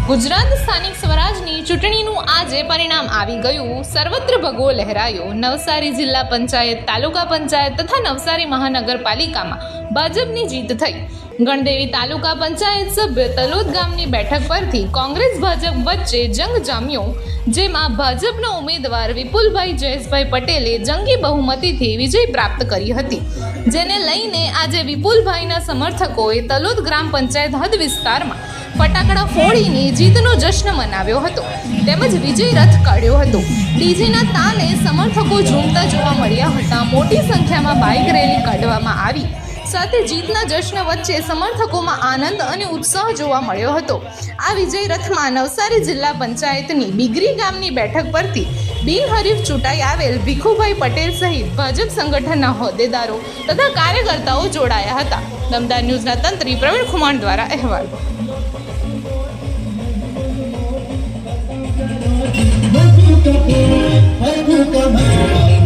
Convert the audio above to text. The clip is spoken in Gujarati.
ગુજરાત સ્થાનિક સ્વરાજની ચૂંટણીનું આજે પરિણામ આવી ગયું। સર્વત્ર ભગવો લહેરાયો। નવસારી જિલ્લા પંચાયત, તાલુકા પંચાયત તથા નવસારી મહાનગરપાલિકામાં ભાજપની જીત થઈ। ગણદેવી તાલુકા પંચાયત સભ્ય તલોદ ગામની બેઠક પરથી કોંગ્રેસ ભાજપ વચ્ચે જંગ જામ્યો, જેમાં ભાજપના ઉમેદવાર વિપુલભાઈ જયેશભાઈ પટેલે જંગી બહુમતીથી વિજય પ્રાપ્ત કરી હતી, જેને લઈને આજે વિપુલભાઈના સમર્થકોએ તલોદ ગ્રામ પંચાયત હદ વિસ્તારમાં ફટાકડા ફોડીને જીતનો જશ્ન મનાવ્યો હતો તેમજ વિજય રથ કાઢ્યો હતો। ડીજેના તાલે સમર્થકો ઝૂમતા જોવા મળ્યા હતા। મોટી સંખ્યામાં બાઇક રેલી કાઢવામાં આવી। સાથે જીતના જશ્ન વચ્ચે સમર્થકોમાં આનંદ અને ઉત્સાહ જોવા મળ્યો હતો। આ વિજય રથમાં નવસારી જિલ્લા પંચાયતની બિગરી ગામની બેઠક પરથી બિનહરીફ ચૂંટાઈ આવેલ ભીખુભાઈ પટેલ સહિત ભાજપ સંગઠનના હોદ્દેદારો તથા કાર્યકર્તાઓ જોડાયા હતા। દમદાર ન્યૂઝના તંત્રી પ્રવીણ ખુમાણ દ્વારા અહેવાલ। Hey,